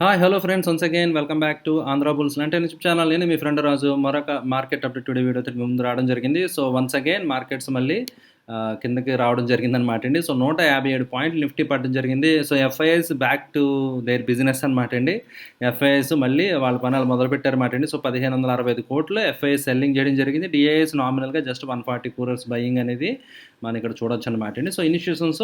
Hi hello friends, once again welcome back to Andhra bulls అంటే YouTube channel. నేను మీ friend రాజు మరొక market update today వీడియోతో మీ ముందు రావడం జరిగింది. సో వన్స్ అగైన్ మార్కెట్స్ మళ్ళీ కిందకి రావడం జరిగిందనమాట అండి. సో 157 పాయింట్లు నిఫ్టీ పడడం జరిగింది. So FIs back to their business అనమాట అండి. ఎఫ్ఐఎస్ మళ్ళీ వాళ్ళ పనులు మొదలుపెట్టారన్నమాట అండి. సో 1565 కోట్లు ఎఫ్ఐఎస్ సెల్లింగ్ చేయడం జరిగింది. డిఐఎస్ నామినల్గా జస్ట్ 140 crores బయింగ్ అనేది మనం ఇక్కడ చూడొచ్చు అనమాట అండి. So initiations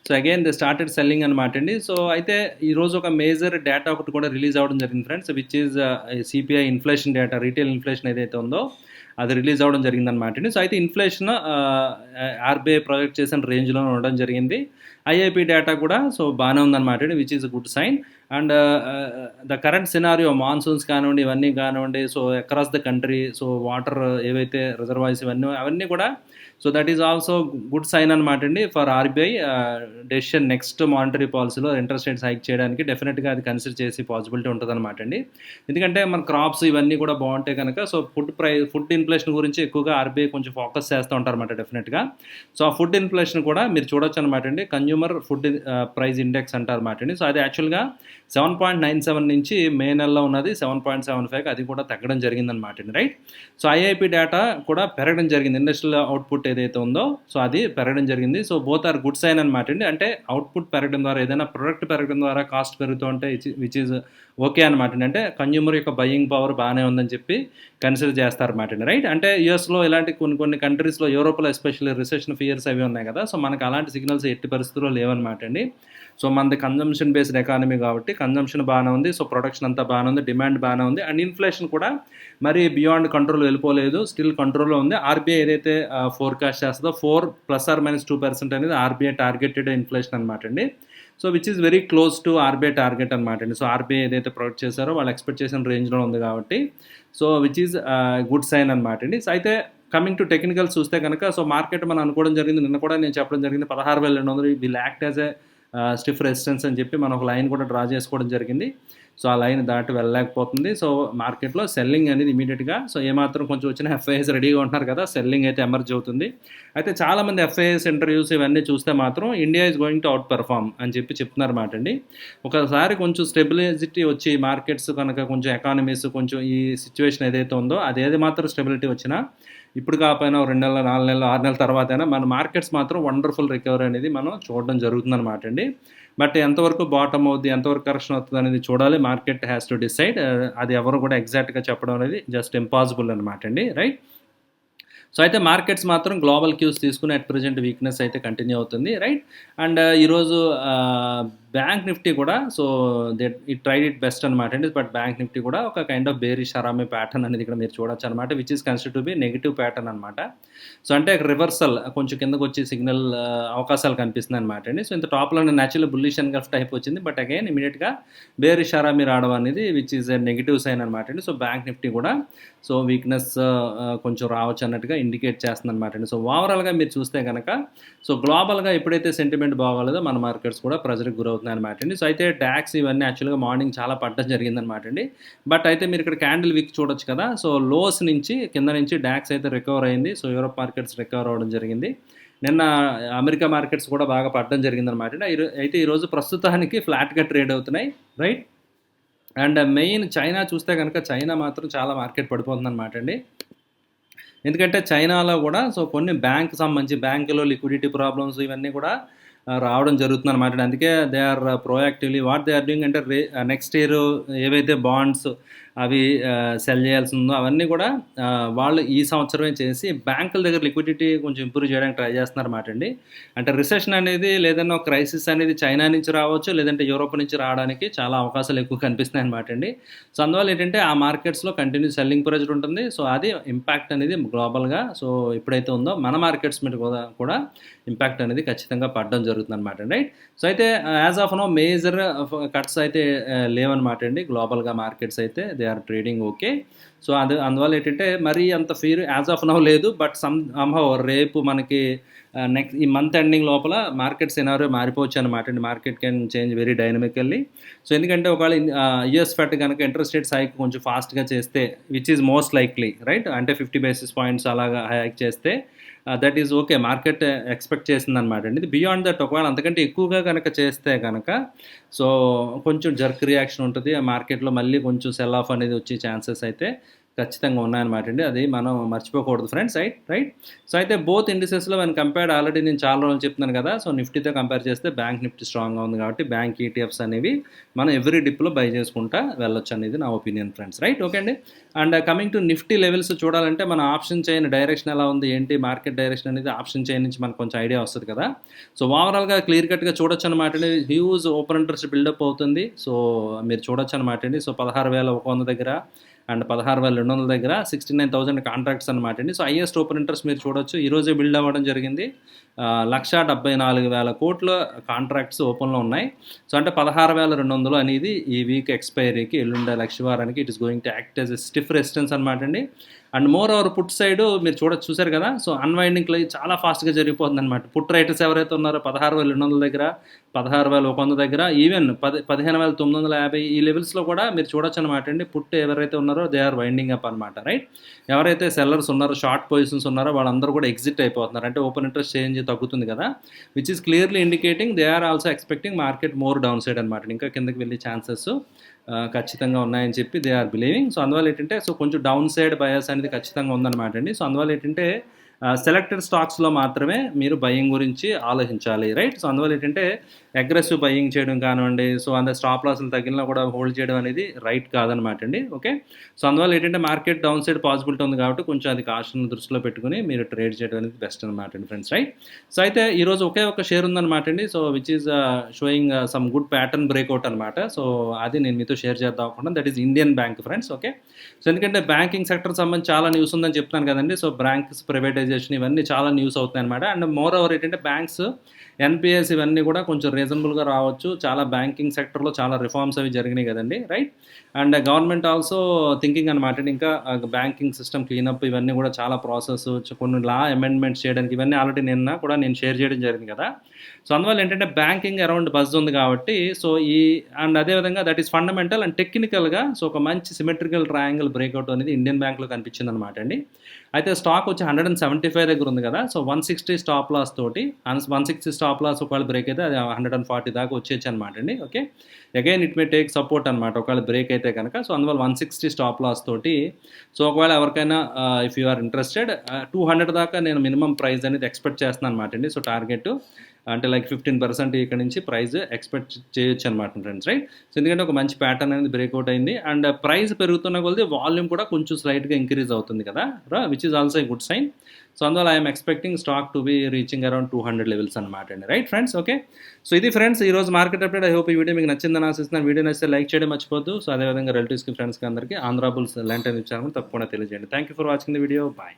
so again they started selling అనమాట అండి. సో అయితే ఈరోజు ఒక మేజర్ డేటా ఒకటి కూడా రిలీజ్ అవ్వడం జరిగింది friends, which is CPI inflation data. Retail inflation ఏదైతే ఉందో అది రిలీజ్ అవ్వడం జరిగిందనమాట అండి. సో అయితే ఇన్ఫ్లేషన్ ఆర్బీఐ ప్రొజెక్ట్ చేసిన రేంజ్లో ఉండడం జరిగింది. ఐఐపి డేటా కూడా సో బాగానే ఉందన్నమాట అండి, which is good sign. And the current scenario monsoons కానివ్వండి, ఇవన్నీ కానివ్వండి, so across the country, so water ఏవైతే రిజర్వాయర్స్ అవన్నీ కూడా so that is also good sign అనమాట అండి for RBI decision next monetary పాలసీలో ఇంట్రెస్ట్ రేట్స్ హైక్ చేయడానికి డెఫినెట్గా అది కన్సిడర్ చేసి పాసిబిలిటీ ఉంటుంది అనమాట అండి. ఎందుకంటే మన క్రాప్స్ ఇవన్నీ కూడా బాగుంటాయి కనుక సో ఫుడ్ ఇన్ఫ్లేషన్ గురించి ఎక్కువగా ఆర్బీఐ కొంచెం ఫోకస్ చేస్తూ ఉంటారు అనమాట డెఫినెట్గా. సో ఆ ఫుడ్ ఇన్ఫ్లేషన్ కూడా మీరు చూడొచ్చు అనమాట అండి. కన్జ్యూమర్ ఫుడ్ ప్రైస్ ఇండెక్స్ అంటారు అనమాట అండి. సో అది యాక్చువల్గా 7.97 నుంచి మే నెలలో ఉన్నది 7.75, అది కూడా తగ్గడం జరిగిందనమాట అండి, రైట్. సో ఐఐపి డేటా కూడా పెరగడం జరిగింది. ఇండస్ట్రియల్ అవుట్పుట్ ఏదైతే ఉందో సో అది పెరగడం జరిగింది. So both are good sign అనమాట అండి. అంటే అవుట్పుట్ పెరగడం ద్వారా, ఏదైనా ప్రొడక్ట్ పెరగడం ద్వారా కాస్ట్ పెరుగుతూ ఉంటే విచ్ ఈజ్ ఓకే అనమాట అండి. అంటే కన్జ్యూమర్ యొక్క బయింగ్ పవర్ బాగానే ఉందని చెప్పి కన్సిడర్ చేస్తారన్నమాట అండి, రైట్. అంటే యూఎస్లో ఇలాంటి కొన్ని కంట్రీస్లో, యూరోప్లో ఎస్పెషల్లీ రిసెషన్ ఫియర్స్ అవి ఉన్నాయి కదా, సో మనకు అలాంటి సిగ్నల్స్ ఎట్టి పరిస్థితుల్లో లేవన్నమాట అండి. సో మనది కన్జంప్షన్ బేస్డ్ ఎకానమీ కాబట్టి కన్జంప్షన్ బాగానే ఉంది, సో ప్రొడక్షన్ అంతా బాగానే ఉంది, డిమాండ్ బాగానే ఉంది. అండ్ ఇన్ఫ్లేషన్ కూడా మరి బియాండ్ కంట్రోల్ వెళ్ళిపోలేదు, స్టిల్ కంట్రోల్లో ఉంది. ఆర్బీఐ ఏదైతే ఫోర్కాస్ట్ చేస్తుందో 4 ± 2% అనేది ఆర్బీఐ టార్గెటెడ్ ఇన్ఫ్లేషన్ అనమాట అండి. So which is very close to RBI target అనమాట అండి. సో ఆర్బీఐ ఏదైతే ప్రొడక్ట్ చేశారో వాళ్ళు ఎక్స్పెక్ట్ చేసిన రేంజ్లో ఉంది కాబట్టి so which is good sign అనమాట అండి. సో అయితే కమింగ్ టు టెక్నికల్స్ చూస్తే కనుక సో మార్కెట్ మనం అనుకోవడం జరిగింది, నిన్న కూడా నేను చెప్పడం జరిగింది, 16,200 will act as a stiff resistance అని చెప్పి మనం ఒక లైన్ కూడా డ్రా చేసుకోవడం జరిగింది. సో ఆ లైన్ దాటి వెళ్ళలేకపోతుంది. సో మార్కెట్లో సెల్లింగ్ అనేది ఇమీడియట్గా సో ఏమాత్రం కొంచెం వచ్చిన ఎఫ్ఐఎస్ రెడీగా ఉంటున్నారు కదా, సెల్లింగ్ అయితే ఎమర్జ్ అవుతుంది. అయితే చాలామంది ఎఫ్ఐఎస్ ఇంటర్వ్యూస్ ఇవన్నీ చూస్తే మాత్రం India is going to out perform అని చెప్పి చెప్తున్నారన్నమాట అండి. ఒకసారి కొంచెం స్టెబిలిటీ వచ్చి మార్కెట్స్ కనుక కొంచెం ఎకానమీస్ కొంచెం ఈ సిచ్యువేషన్ ఏదైతే ఉందో అదేది మాత్రం స్టెబిలిటీ వచ్చినా ఇప్పుడు కాకపోయినా 2 నెలలు, 4 నెలలు, 6 నెలల తర్వాత అయినా మన మార్కెట్స్ మాత్రం వండర్ఫుల్ రికవరీ అనేది మనం చూడడం జరుగుతుందన్నమాట అండి. బట్ ఎంతవరకు బాటమ్ అవుద్ది, ఎంతవరకు కరెక్షన్ అవుతుంది అనేది చూడాలి. Market has to decide. అది ఎవరు కూడా ఎగ్జాక్ట్గా చెప్పడం అనేది జస్ట్ ఇంపాసిబుల్ అనమాట అండి, రైట్. సో అయితే మార్కెట్స్ మాత్రం గ్లోబల్ క్యూస్ తీసుకుని అట్ ప్రజెంట్ వీక్నెస్ అయితే కంటిన్యూ అవుతుంది, రైట్. అండ్ ఈరోజు బ్యాంక్ నిఫ్టీ కూడా so it tried it best అనమాట అండి. బట్ బ్యాంక్ నిఫ్టీ కూడా ఒక kind of bearish harami pattern అనేది ఇక్కడ మీరు చూడొచ్చు అనమాట, which is consider to be negative pattern అనమాట. సో అంటే రివర్సల్ కొంచెం కిందకు వచ్చి సిగ్నల్ అవకాశాలు కనిపిస్తుంది అనమాట అండి. సో ఇంత టాప్లో natural bullish and Gulf type వచ్చింది, బట్ అగైన్ ఇమీడియట్గా బేరిష్ హరామీ రావడం అనేది విచ్ ఈజ్ నెగిటివ్ సైన్ అనమాట అండి. సో బ్యాంక్ నిఫ్టీ కూడా సో వీక్నెస్ కొంచెం రావచ్చు అన్నట్టుగా ఇండికేట్ చేస్తుంది అనమాట అండి. సో ఓవరాల్గా మీరు చూస్తే కనుక సో గ్లోబల్గా ఎప్పుడైతే సెంటిమెంట్ బాగోలేదో మన మార్కెట్స్ కూడా ప్రెజర్కి గురవుతున్నాయి అనమాట అండి. సో అయితే డాక్స్ ఇవన్నీ యాక్చువల్గా మార్నింగ్ చాలా పడ్డం జరిగిందనమాట అండి. బట్ అయితే మీరు ఇక్కడ క్యాండిల్ వీక్ చూడొచ్చు కదా, సో లోస్ నుంచి కింద నుంచి డాక్స్ అయితే రికవర్ అయింది. సో యూరోప్ మార్కెట్స్ రికవర్ అవ్వడం జరిగింది. నిన్న అమెరికా మార్కెట్స్ కూడా బాగా పడడం జరిగిందనమాట అండి. అయితే ఈరోజు ప్రస్తుతానికి ఫ్లాట్గా ట్రేడ్ అవుతున్నాయి, రైట్. అండ్ మెయిన్ చైనా చూస్తే కనుక చైనా మాత్రం చాలా మార్కెట్ పడిపోతుంది అనమాట అండి. ఎందుకంటే చైనాలో కూడా సో కొన్ని బ్యాంక్ సంబంధించి బ్యాంకులో లిక్విడిటీ ప్రాబ్లమ్స్ ఇవన్నీ కూడా రావడం జరుగుతుంది అనమాట. అందుకే they are proactively what they are doing అంటే నెక్స్ట్ ఇయర్ ఏవైతే బాండ్స్ అవి సెల్ చేయాల్సి ఉందో అవన్నీ కూడా వాళ్ళు ఈ సంవత్సరమే చేసి బ్యాంకుల దగ్గర లిక్విడిటీ కొంచెం ఇంప్రూవ్ చేయడానికి ట్రై చేస్తున్నారు అన్నమాట అండి. అంటే రిసెషన్ అనేది లేదన్నా ఒక క్రైసిస్ అనేది చైనా నుంచి రావచ్చు, లేదంటే యూరోప్ నుంచి రావడానికి చాలా అవకాశాలు ఎక్కువ కనిపిస్తున్నాయి అనమాట అండి. సో అందువల్ల ఏంటంటే ఆ మార్కెట్స్లో కంటిన్యూ సెల్లింగ్ ప్రెజర్ ఉంటుంది. సో అది ఇంపాక్ట్ అనేది గ్లోబల్గా సో ఎప్పుడైతే ఉందో మన మార్కెట్స్ మీద కూడా ఇంపాక్ట్ అనేది ఖచ్చితంగా పడడం జరుగుతుంది అనమాట, రైట్. సో అయితే as of now major cuts అయితే లేవన్నమాట అండి. గ్లోబల్గా మార్కెట్స్ అయితే they are trading okay. So అందువల్ల ఏంటంటే మరీ అంత ఫీర్ యాజ్ ఆఫ్ నో లేదు. బట్ సమ్హౌ రేపు మనకి నెక్స్ట్ ఈ మంత్ ఎండింగ్ లోపల మార్కెట్ సినారియో మారిపోవచ్చు అనమాట అండి. Market can change very dynamically. So ఎందుకంటే ఒకవేళ యుఎస్ ఫెడ్ కనుక ఇంట్రెస్ట్ రేట్స్ హైక్ కొంచెం ఫాస్ట్గా చేస్తే which is most likely, right. అంటే 50 basis points అలాగా హైక్ చేస్తే that is okay. Market expect చేసిందనమాట అండి. ఇది బియాండ్ దట్ ఒకవేళ అంతకంటే ఎక్కువగా గనక చేస్తే గనక సో, కొంచెం జర్క్ రియాక్షన్ ఉంటది. ఆ మార్కెట్‌లో మళ్ళీ కొంచెం సెల్ ఆఫ్ అనేది వచ్చే ఛాన్సెస్ అయితే ఖచ్చితంగా ఉన్నాయన్నమాట అండి. అది మనం మర్చిపోకూడదు ఫ్రెండ్స్. రైట్. సో, అయితే బోత్ ఇండిసెస్‌లో వెన్ కంపేర్డ్ ఆల్రెడీ నేను చాలా రోజులు చెప్తున్నాను కదా! సో, నిఫ్టీతో కంపేర్ చేస్తే బ్యాంక్ నిఫ్టీ స్ట్రాంగ్‌గా ఉంది కాబట్టి బ్యాంక్ ఈటీఎఫ్స్ అనేవి మనం ఎవ్రీ డిప్‌లో బై చేసుకుంటా వెళ్ళొచ్చనేది నా ఒపీనియన్ ఫ్రెండ్స్. రైట్. ఓకే అండి. And coming to Nifty levels చూడాలంటే మన ఆప్షన్ చైన్ డైరెక్షన్ ఎలా ఉంది, ఏంటి మార్కెట్ డైరెక్షన్ అనేది ఆప్షన్ చైన్ నుంచి మనకు కొంచెం ఐడియా వస్తది కదా! సో, ఓవరాల్‌గా క్లియర్ కట్‌గా చూడొచ్చనమాట అండి. హ్యూజ్ ఓపెన్ ఇంట్రెస్ట్ బిల్డప్ అవుతుంది. సో, మీరు చూడొచ్చనమాట అండి. సో, 16,100 దగ్గర అండ్ 16,200 దగ్గర 69,000 కాంట్రాక్ట్స్ అనమాట అండి. సో, హైయెస్ట్ ఓపెన్ ఇంట్రెస్ట్ మీరు చూడొచ్చు. ఈరోజే బిల్డ్ అవ్వడం జరిగింది. 1,74,000 కోట్ల కాంట్రాక్ట్స్ ఓపెన్‌లో ఉన్నాయి. సో, అంటే 16,200 అనేది ఈ వీక్ ఎక్స్‌పైరీకి ఎల్లుండే లక్షవారానికి it is going to act as a stiff resistance అనమాట అండి. And moreover put side మీరు చూసారు కదా! సో, అన్వైండింగ్ చాలా ఫాస్ట్‌గా జరిగిపోతుందనమాట. పుట్ రైటర్స్ ఎవరైతే ఉన్నారో 16,200 దగ్గర, 16,100 దగ్గర ఈవెన్ 15,950 ఈ లెవెల్స్‌లో కూడా మీరు చూడొచ్చనమాట అండి. పుట్ ఎవరైతే ఉన్నారో దే ఆర్ వైండింగ్ అప్ అనమాట. రైట్. ఎవరైతే సెల్లర్స్ ఉన్నారో, షార్ట్ పొజిషన్స్ ఉన్నారో వాళ్ళందరూ కూడా ఎగ్జిట్ అయిపోతున్నారు. అంటే ఓపెన్ ఇంట్రెస్ట్ చేంజ్ తగ్గుతుంది కదా! Which is clearly indicating they are also expecting market more down side అనమాట. ఇంకా కిందకి వెళ్ళే ఛాన్సెస్ ఖచ్చితంగా ఉన్నాయని చెప్పి దే ఆర్ బిలీవింగ్. సో, అందువల్ల ఏంటంటే సో, కొంచెం డౌన్ సైడ్ బయాస్ అనేది ఖచ్చితంగా ఉందన్నమాట అండి. సో, అందువల్ల ఏంటంటే సెలెక్టెడ్ స్టాక్స్‌లో మాత్రమే మీరు బయింగ్ గురించి ఆలోచించాలి. రైట్. సో, అందువల్ల ఏంటంటే అగ్రెసివ్ బయింగ్ చేయడం కానివ్వండి, సో, అంత స్టాప్ లాస్‌లు తగిలినా కూడా హోల్డ్ చేయడం అనేది రైట్ కాదనమాట అండి. ఓకే. సో, అందువల్ల ఏంటంటే మార్కెట్ డౌన్ సైడ్ పాసిబిలిటీ ఉంది కాబట్టి కొంచెం అది కాషన్ దృష్టిలో పెట్టుకొని మీరు ట్రేడ్ చేయడం అనేది బెస్ట్ అనమాట అండి ఫ్రెండ్స్. రైట్. సో, అయితే ఈరోజు ఒకే ఒక షేర్ ఉందనమాట అండి. So, which is showing some good pattern breakout అనమాట. సో, అది నేను మీతో షేర్ చేద్దాం అనుకుంటున్నాను. That is Indian bank friends. Okay. So, ఎందుకంటే బ్యాంకింగ్ సెక్టర్ సంబంధించి చాలా న్యూస్ ఉందని చెప్తున్నాను కదండి. సో, బ్యాంక్స్ ప్రైవేటైజేషన్ ఇవన్నీ చాలా న్యూస్ అవుతున్నాయి అనమాట. అండ్ మోర్ ఓవర్ ఏంటంటే బ్యాంక్స్ ఎన్‌పీఎస్ ఇవన్నీ కూడా కొంచెం రీజనబుల్‌గా రావచ్చు. చాలా బ్యాంకింగ్ సెక్టర్‌లో చాలా రిఫార్మ్స్ అవి జరిగినాయి కదండి. Right. And government also thinking అనమాట. ఇంకా బ్యాంకింగ్ సిస్టమ్ క్లీనప్ ఇవన్నీ కూడా చాలా ప్రాసెస్ కొన్ని లా అమెండ్మెంట్స్ చేయడానికి ఇవన్నీ ఆల్రెడీ నిన్న కూడా నేను షేర్ చేయడం జరిగింది కదా! సో, అందువల్ల ఏంటంటే బ్యాంకింగ్ అరౌండ్ బజ్ ఉంది కాబట్టి సో, అండ్ అదేవిధంగా దట్ ఈస్ ఫండమెంటల్ అండ్ టెక్నికల్‌గా సో, ఒక మంచి సిమెట్రికల్ ట్రయాంగిల్ బ్రేక్అవుట్ అనేది ఇండియన్ బ్యాంక్‌లో కనిపించిందనమాట అండి. అయితే స్టాక్ వచ్చి 175 దగ్గర ఉంది కదా! సో, 160 స్టాప్ లాస్ తోటి 160 స్టాప్ లాస్ ఒకవేళ బ్రేక్ అయితే అది 140 దాకా వచ్చేయచ్చు అనమాట అండి. Okay. Again it may take support అనమాట ఒకవేళ బ్రేక్ అయితే కనుక. సో, అందువల్ల 160 స్టాప్ లాస్ తోటి సో, ఒకవేళ ఎవరికైనా ఇఫ్ యూ ఆర్ ఇంట్రెస్టెడ్ 200 దాకా నేను మినిమమ్ ప్రైస్ అనేది ఎక్స్‌పెక్ట్ చేస్తున్నాను అనమాట అండి. సో, టార్గెట్ అంటే లైక్ 15% ఇక్కడ నుంచి ప్రైస్ ఎక్స్‌పెక్ట్ చేయొచ్చు అనమాట ఫ్రెండ్స్. రైట్. సో, ఎందుకంటే ఒక మంచి ప్యాటర్న్ అనేది బ్రేక్అవుట్ అయింది. అండ్ ప్రైస్ పెరుగుతున్న కొద్దీ వాల్యూమ్ కూడా కొంచెం స్లైట్‌గా ఇంక్రీజ్ అవుతుంది కదా! Which is also a good sign. So, అందువల్ల I'm expecting stock to be reaching around 200 levels అనమాట అండి. Right friends. ఓకే. సో, ఇది ఫ్రెండ్స్ ఈరోజు మార్కెట్ అప్డేట్. ఐ హోప్ ఈ వీడియో మీకు నచ్చిందని ఆశిస్తున్నాను. వీడియో నచ్చితే లైక్ చేయడం మర్చిపోద్దు. సో, అదేవిధంగా రిలేటివ్స్‌కి, ఫ్రెండ్స్‌కి అందరికీ ఆంధ్రా బుల్స్ ల్యాండ్ ఛానల్ తప్పకుండా తెలియజేయండి. Thank you for watching the video. Bye.